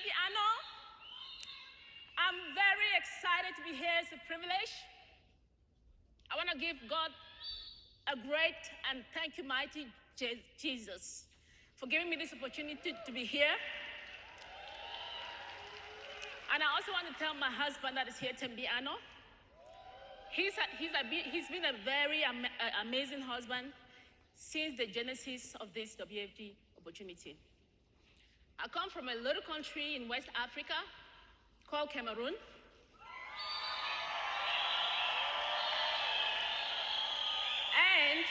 you, Anoh. I'm very excited to be here. It's a privilege. I want to give God a great and thank you, mighty Jesus, for giving me this opportunity to be here. And I also want to tell my husband that is here, Anoh. He's been a very amazing husband since the genesis of this WFG opportunity. I come from a little country in West Africa called Cameroon. And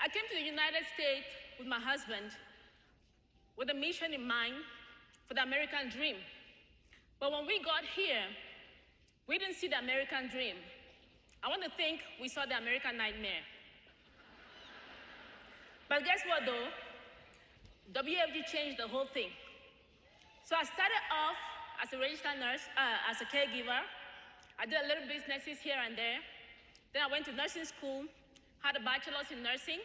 I came to the United States with my husband with a mission in mind for the American dream. But when we got here, we didn't see the American dream. I want to think we saw the American nightmare. But guess what though? WFG changed the whole thing. So I started off as a registered nurse, as a caregiver. I did a little businesses here and there. Then I went to nursing school, had a bachelor's in nursing.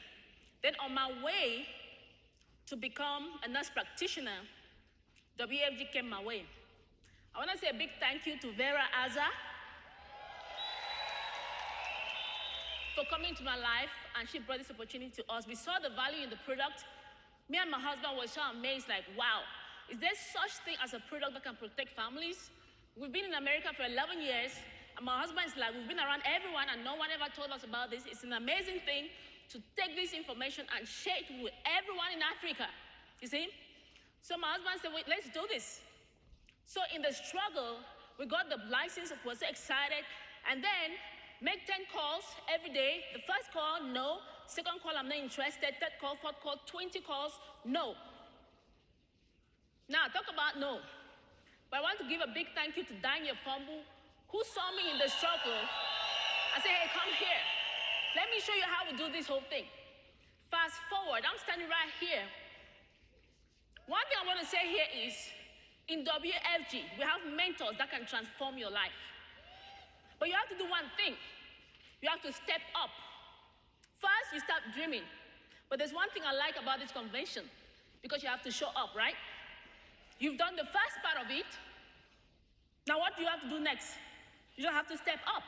Then on my way to become a nurse practitioner, WFG came my way. I want to say a big thank you to Vera Aza for coming to my life, and she brought this opportunity to us. We saw the value in the product. Me and my husband were so amazed, like, wow, is there such thing as a product that can protect families? We've been in America for 11 years, and my husband is like, we've been around everyone, and no one ever told us about this. It's an amazing thing to take this information and share it with everyone in Africa, you see? So my husband said, wait, let's do this. So in the struggle, we got the license, we were so excited, and then make 10 calls every day. The first call, no. Second call, I'm not interested. Third call, fourth call, 20 calls, no. Now, talk about no. But I want to give a big thank you to Daniel Fumble, who saw me in the struggle. I said, hey, come here. Let me show you how we do this whole thing. Fast forward, I'm standing right here. One thing I want to say here is, in WFG, we have mentors that can transform your life. But you have to do one thing. You have to step up. First, you start dreaming. But there's one thing I like about this convention, because you have to show up, right? You've done the first part of it. Now what do you have to do next? You don't have to step up.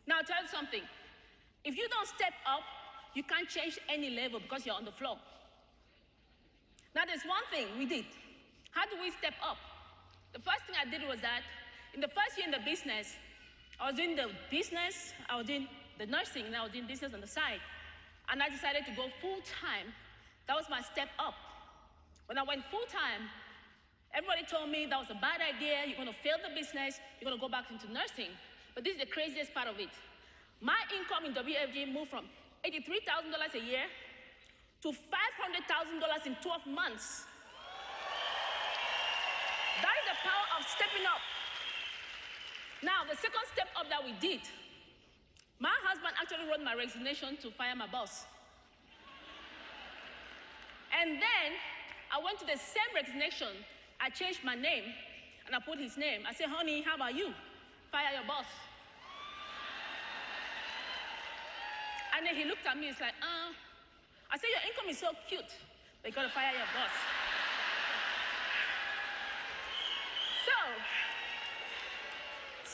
Now I'll tell you something. If you don't step up, you can't change any level because you're on the floor. Now there's one thing we did. How do we step up? The first thing I did was that in the first year in the business, I was doing the business, I was doing the nursing, and I was doing business on the side. And I decided to go full-time. That was my step up. When I went full-time, everybody told me that was a bad idea, you're gonna fail the business, you're gonna go back into nursing. But this is the craziest part of it. My income in WFG moved from $83,000 a year to $500,000 in 12 months. That is the power of stepping up. Now, the second step up that we did, my husband actually wrote my resignation to fire my boss. And then I went to the same resignation. I changed my name, and I put his name. I said, honey, how about you? Fire your boss. And then he looked at me, he's like, I said, your income is so cute, but you gotta fire your boss.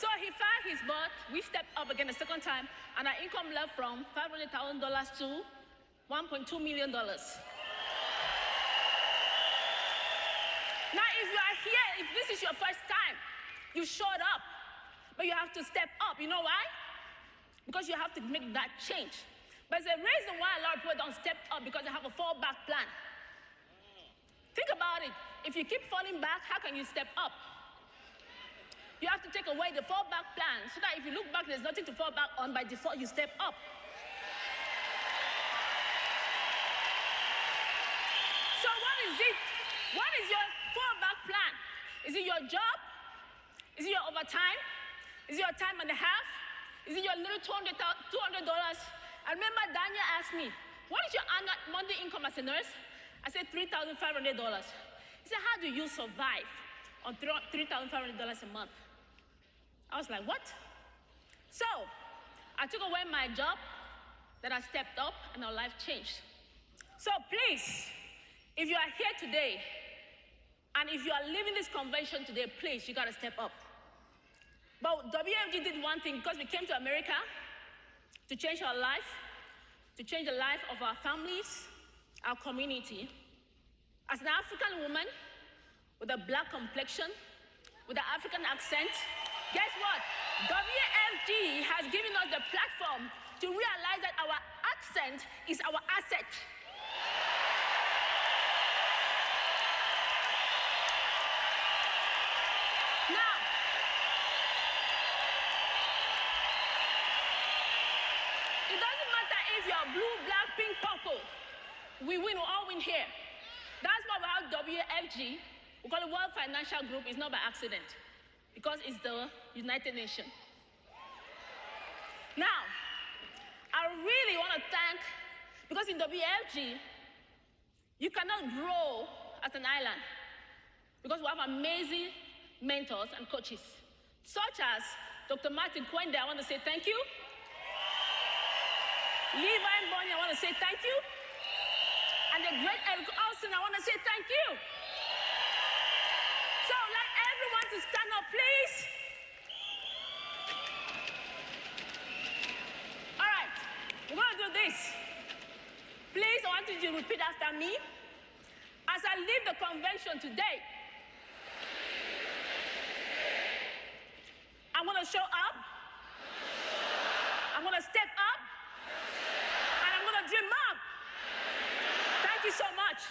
So he fired his boss, we stepped up again the second time, and our income left from $500,000 to $1.2 million. Now, if you are here, if this is your first time, you showed up, but you have to step up. You know why? Because you have to make that change. But there's a reason why a lot of people don't step up, because they have a fallback plan. Think about it. If you keep falling back, how can you step up? You have to take away the fallback plan so that if you look back, there's nothing to fall back on. By default, you step up. So what is it? What is your fallback plan? Is it your job? Is it your overtime? Is it your time and a half? Is it your little $200? I remember Daniel asked me, what is your monthly income as a nurse? I said $3,500. He said, how do you survive on $3,500 a month? I was like, what? So I took away my job, then I stepped up, and our life changed. So please, if you are here today And if you are leaving this convention today, please, you gotta step up. But WFG did one thing, because we came to America to change our life, to change the life of our families, our community. As an African woman with a black complexion, with an African accent, guess what? WFG has given us the platform to realize that our accent is our asset. Now, it doesn't matter if you're blue, black, pink, purple. We win, we all win here. That's why we have WFG. We call it World Financial Group. It's not by accident, because it's the United Nations. Now, I really want to thank, because in WFG, you cannot grow as an island, because we have amazing mentors and coaches, such as Dr. Martin Kwende. I want to say thank you. Levi Bonnie, I want to say thank you. And the great Eric Austin, I want to say thank you. So I'd like everyone to stand up, please. All right, we're going to do this. Please, I want you to repeat after me. As I leave the convention today, I'm going to show up. I'm going to step up. And I'm going to dream up. Thank you so much.